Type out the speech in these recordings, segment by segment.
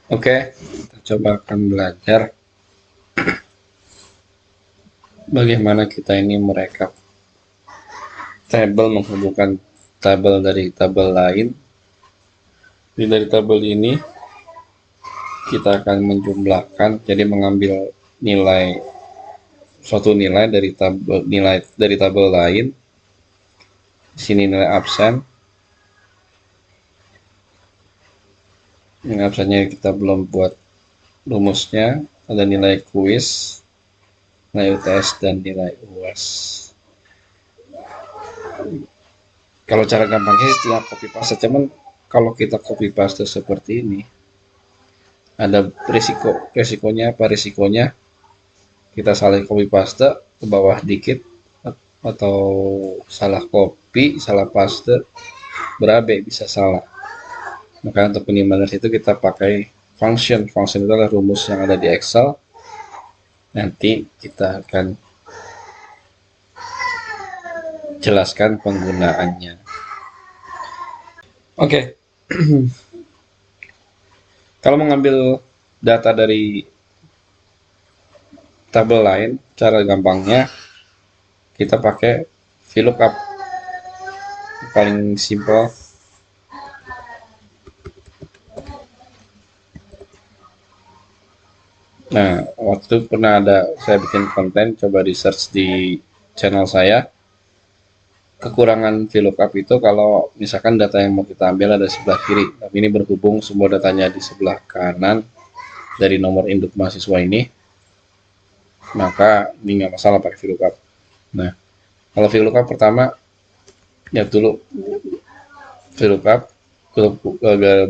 Oke, kita coba akan belajar bagaimana kita ini merekap tabel, menghubungkan tabel dari tabel lain. Jadi dari tabel ini kita akan menjumlahkan, jadi mengambil nilai suatu nilai dari tabel lain. Di sini nilai absen. Nilai absennya kita belum buat rumusnya. Ada nilai kuis, nilai UTS dan nilai UAS. Kalau cara gampangnya tinggal copy paste, cuman kalau kita copy paste seperti ini ada resikonya. Apa risikonya? Kita salah copy paste ke bawah dikit, atau salah copy salah paste berabe, bisa salah. Maka untuk penimbangan itu kita pakai function itu adalah rumus yang ada di Excel. Nanti kita akan jelaskan penggunaannya. Oke. Kalau mengambil data dari tabel lain, cara gampangnya kita pakai VLOOKUP. Paling simpel. Nah, waktu pernah ada saya bikin konten, coba di search di channel saya. Kekurangan VLOOKUP itu kalau misalkan data yang mau kita ambil ada sebelah kiri, tapi ini berhubung semua datanya di sebelah kanan dari nomor induk mahasiswa ini, maka ini nggak masalah pakai VLOOKUP. Nah, kalau VLOOKUP pertama, ya dulu VLOOKUP,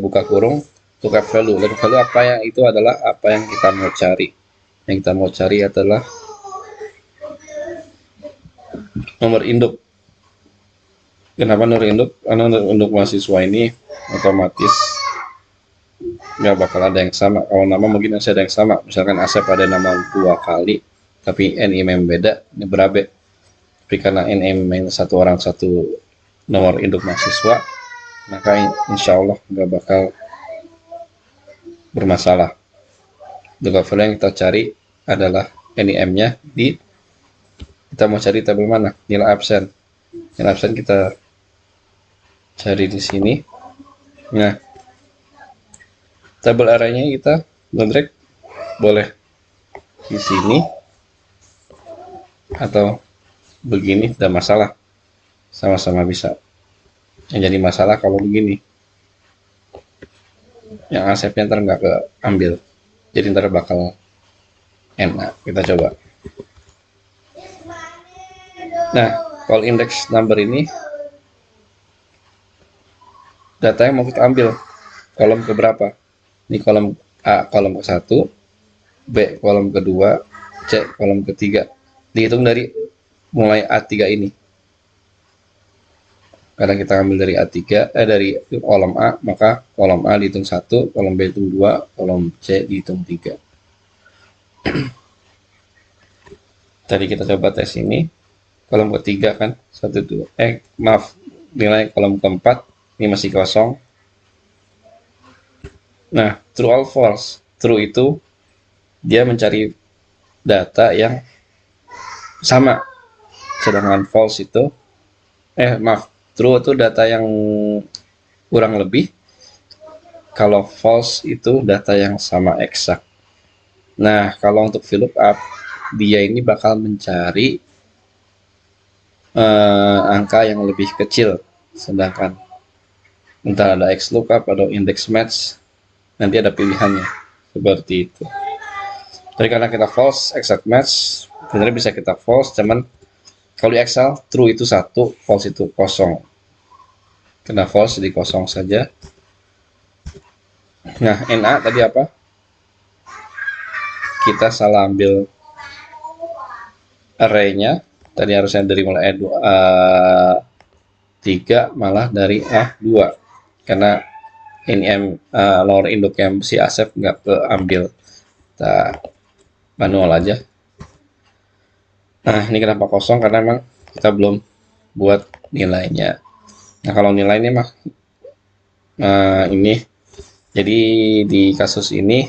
buka kurung, lookup value. Lookup value apa yang itu adalah apa yang kita mau cari. Yang kita mau cari adalah nomor induk. Kenapa nomor induk? Karena nomor induk mahasiswa ini otomatis nggak bakal ada yang sama. Kalau nama mungkin masih ada yang sama. Misalkan Asep ada nama 2 kali, tapi NIM beda, ini berabe. Tapi karena NIM satu orang satu nomor induk mahasiswa, maka insya Allah nggak bakal bermasalah. Lookup value yang kita cari adalah NIM-nya di, kita mau cari tabel mana? Nilai absen. Nilai absen kita cari di sini. Nah, tabel arraynya kita drag boleh di sini atau begini, tidak masalah, sama-sama bisa. Yang jadi masalah kalau begini, yang asepnya ntar nggak keambil, jadi ntar bakal enak. Kita coba. Nah, kalau index number ini data yang mau kita ambil kolom keberapa? Ini kolom A, kolom ke-1, B kolom kedua, C kolom ketiga. Dihitung dari mulai A3 ini. Karena kita ambil dari A3, dari kolom A, maka kolom A dihitung 1, kolom B dihitung 2, kolom C dihitung 3. Tadi kita coba tes ini. Kolom ketiga kan, 1, 2. Maaf, nilai kolom keempat, ini masih kosong. Nah, true or false. True itu dia mencari data yang sama. Sedangkan false itu, true itu data yang kurang lebih. Kalau false itu data yang sama eksak. Nah, kalau untuk VLOOKUP, dia ini bakal mencari angka yang lebih kecil. Sedangkan entah ada XLOOKUP atau index match, nanti ada pilihannya seperti itu. Tapi karena kita false exact match, sebenarnya bisa kita false, cuman kalau di Excel true itu 1, false itu 0. Karena false jadi 0 saja. Nah, NA tadi apa? Kita salah ambil array-nya. Tadi harusnya dari mulai A3 malah dari A2. Karena ini nomor induk yang si Asep nggak keambil. Kita manual aja. Nah, ini kenapa 0? Karena memang kita belum buat nilainya. Nah, kalau nilainya mah ini Jadi di kasus ini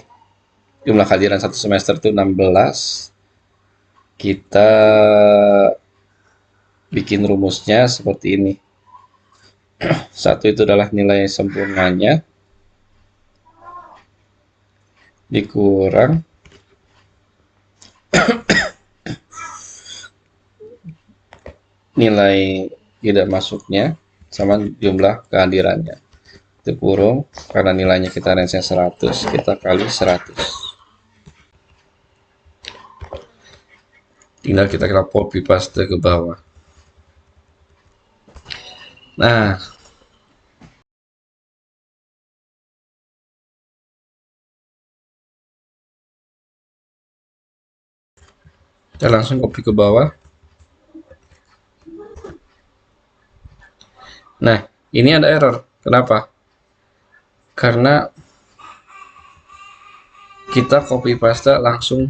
jumlah kehadiran satu semester itu 16. Kita bikin rumusnya seperti ini. Satu itu adalah nilai sempurnanya dikurang nilai tidak masuknya sama jumlah kehadirannya. Itu kurung, karena nilainya kita range 100, kita kali 100. Tinggal kita copy paste ke bawah. Nah, kita langsung copy ke bawah. Nah, ini ada error. Kenapa? Karena kita copy paste langsung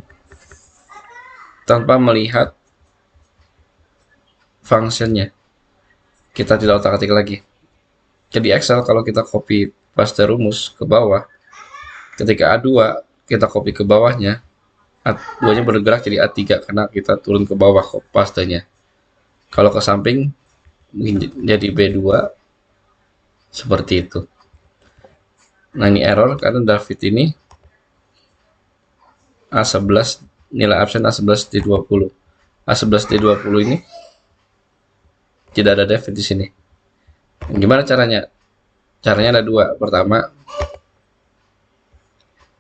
tanpa melihat functionnya. Kita tidak otak-atik lagi. Jadi Excel kalau kita copy paste rumus ke bawah, ketika A2 kita copy ke bawahnya, A2-nya bergerak jadi A3 karena kita turun ke bawah pastenya. Kalau ke samping mungkin jadi B2 seperti itu. Nah, ini error karena David ini A11 nilai absen A11 di 20. A11 di 20 ini tidak ada David di sini. Gimana caranya? Caranya ada dua. Pertama,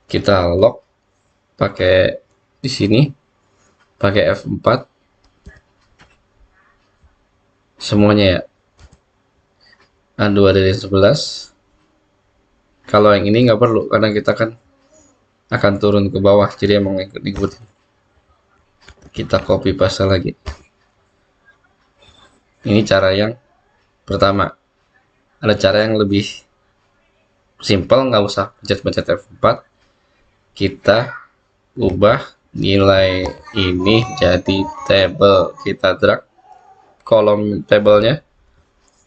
kita lock pakai di sini pakai F4 semuanya ya. A2 dari 11. Kalau yang ini nggak perlu karena kita kan akan turun ke bawah, jadi emang ngikutin. Kita copy paste lagi. Ini cara yang pertama. Ada cara yang lebih simple, nggak usah pencet-pencet F4. Kita ubah nilai ini jadi table. Kita drag kolom tabelnya,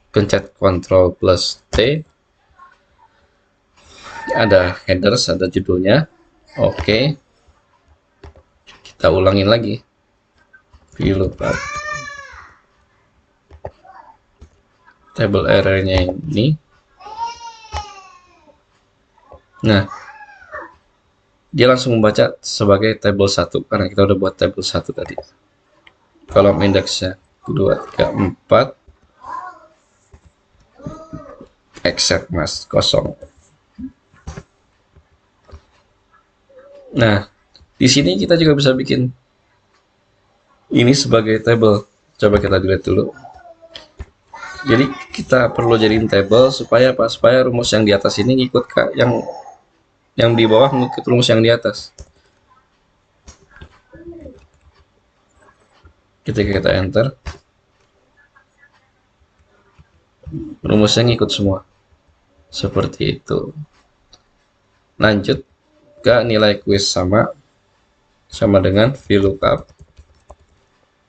pencet Ctrl plus T, ada headers, ada judulnya. Oke, kita ulangin lagi VLOOKUP table error-nya ini. Nah, dia langsung membaca sebagai table 1 karena kita udah buat table 1 tadi. Kolom indeksnya 2, 3, 4, except mas kosong. Nah, di sini kita juga bisa bikin ini sebagai table. Coba kita delete dulu. Jadi kita perlu jadiin table supaya apa? Supaya rumus yang di atas ini ngikut ke yang di bawah ngikut rumus yang di atas. Ketika kita enter, rumusnya ngikut semua. Seperti itu. Lanjut ke nilai quiz sama dengan VLOOKUP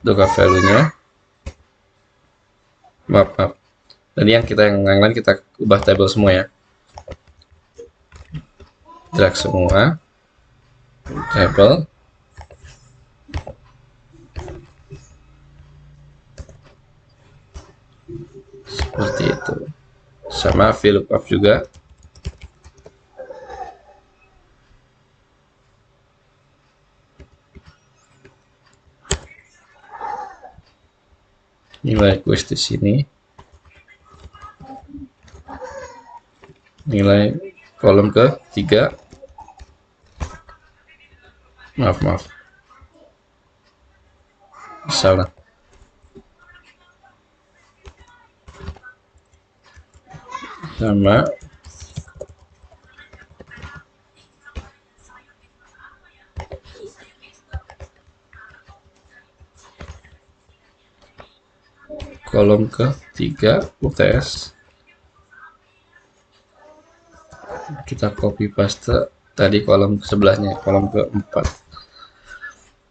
value-nya. Maaf. Jadi yang lain kita ubah table semua ya. Drag semua table. Seperti itu. Sama VLOOKUP juga. Nilai quiz di sini. Nilai kolom ke-3. Maaf. Salah. Sama kolom ke-3 UTS. Kita copy paste tadi kolom sebelahnya, kolom ke-4.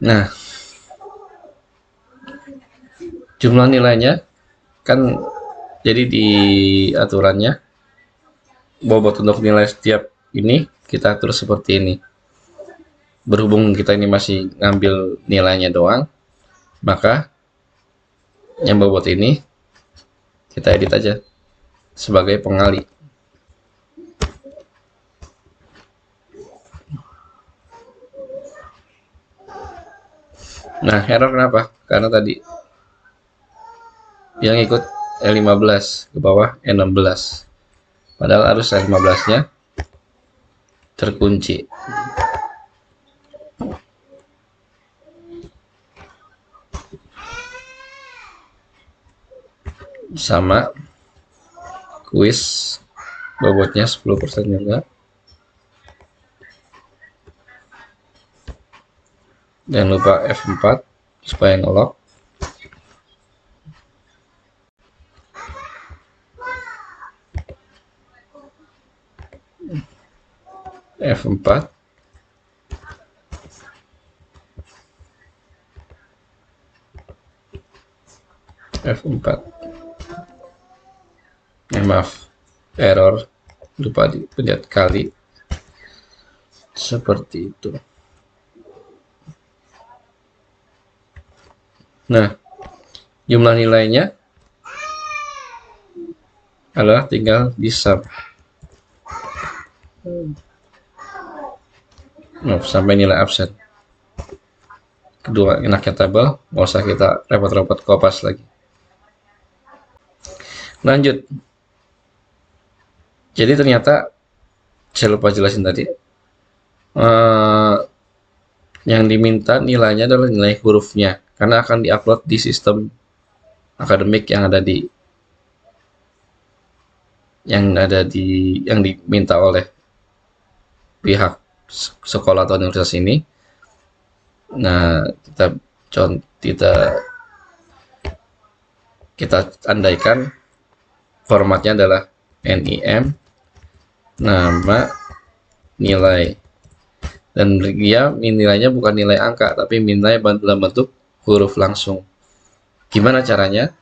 Nah, jumlah nilainya kan jadi di aturannya bobot untuk nilai setiap ini kita atur seperti ini. Berhubung kita ini masih ngambil nilainya doang, maka yang bobot ini kita edit aja sebagai pengali. Nah, error kenapa? Karena tadi yang ikut E15 ke bawah E16. Padahal harus E15-nya terkunci. Sama kuis bobotnya 10% juga. Jangan lupa F4 supaya ngelock. F4 F4 maaf, error, lupa dipencet kali, seperti itu. Nah, jumlah nilainya adalah tinggal di sum. Sampai nilai absen. Kedua, enaknya tabel, nggak usah kita repot-repot kopas lagi. Lanjut. Jadi ternyata saya lupa jelasin tadi. Yang diminta nilainya adalah nilai hurufnya, karena akan diupload di sistem akademik yang diminta oleh pihak sekolah atau universitas ini. Nah, kita andaikan formatnya adalah NIM, nama, nilai, dan dia nilainya bukan nilai angka tapi nilai dalam bentuk huruf langsung. Gimana caranya?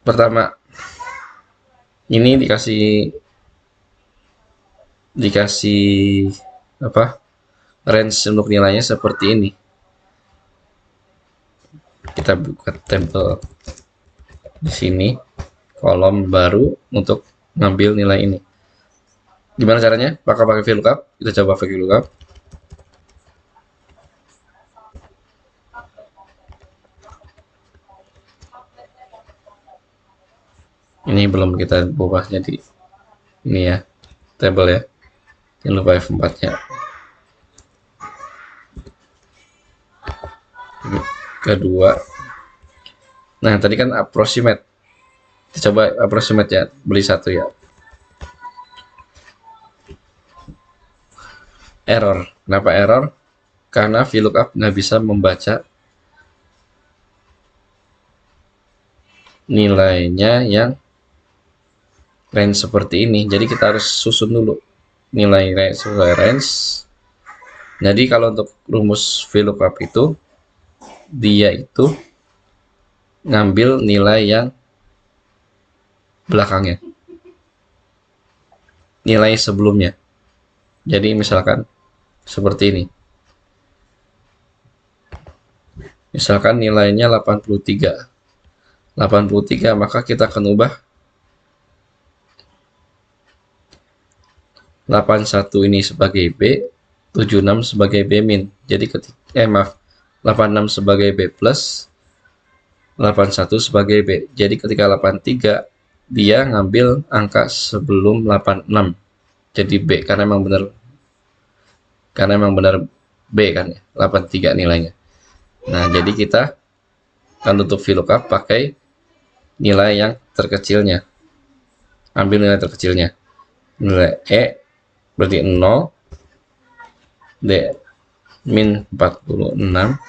Pertama, ini dikasih range untuk nilainya seperti ini. Kita buka tabel di sini, kolom baru untuk ngambil nilai ini. Gimana caranya? Pakai VLOOKUP. Kita coba pakai VLOOKUP. Ini belum kita ubahnya di ini ya, tabel ya. Jangan lupa F4-nya. Kedua, nah tadi kan approximate. Kita coba approximate ya, beli satu ya. Error. Kenapa error? Karena VLOOKUP nggak bisa membaca nilainya yang range seperti ini. Jadi kita harus susun dulu nilai range. Jadi kalau untuk rumus VLOOKUP itu, dia itu ngambil nilai yang belakangnya, nilai sebelumnya. Jadi misalkan seperti ini. Misalkan nilainya 83. 83, maka kita akan ubah 81 ini sebagai B, 76 sebagai B min. Jadi 86 sebagai B plus, 81 sebagai B. Jadi ketika 83, dia ngambil angka sebelum 86. Jadi B, karena emang benar B kan ya, 83 nilainya. Nah, jadi kita akan tutup VLOOKUP pakai nilai yang terkecilnya. Ambil nilai terkecilnya. Nilai E berarti 0, D min 46,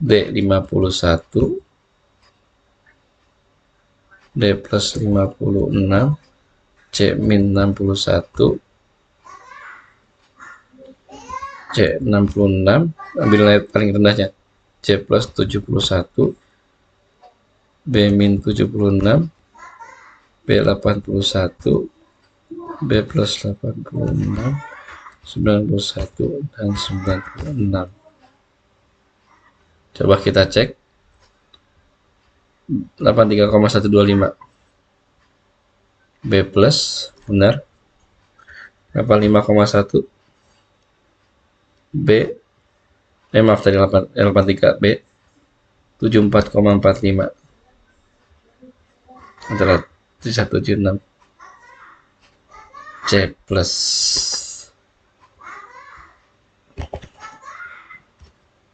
D 51, D plus 56, C min 61, C 66, ambil nilai paling rendahnya, C plus 71, B min 76, B81, B plus 86, 91, dan 96. Coba kita cek. 83,125. B plus, benar. 85,1. B, maaf tadi 83, B 74,45 adalah 176. C plus.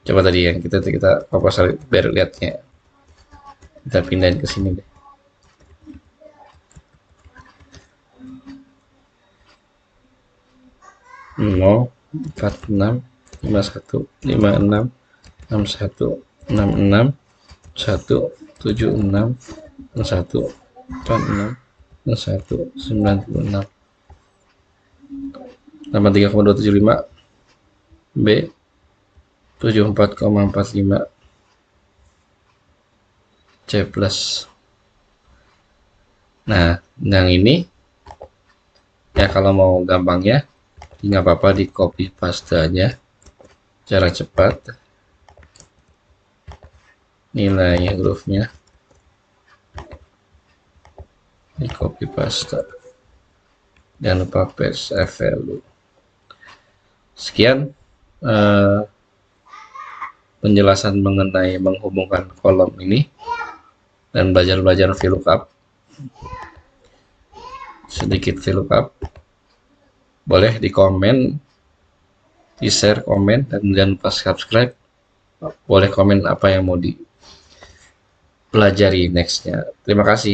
Coba tadi yang kita proposal biar lihatnya. Kita pindahin ke sini deh. Nol, 46, 51, 56, 61, 66, 1, 76, 1, 46, 1, 96. 83,275. B 74,45. C plus. Nah, yang ini ya kalau mau gampangnya nggak apa-apa di copy pastanya cara cepat nilainya hurufnya di copy paste, jangan lupa paste value. Sekian penjelasan mengenai menghubungkan kolom ini dan belajar VLOOKUP, sedikit VLOOKUP. Boleh di komen, di share, komen, dan jangan lupa subscribe. Boleh komen apa yang mau dipelajari nextnya. Terima kasih.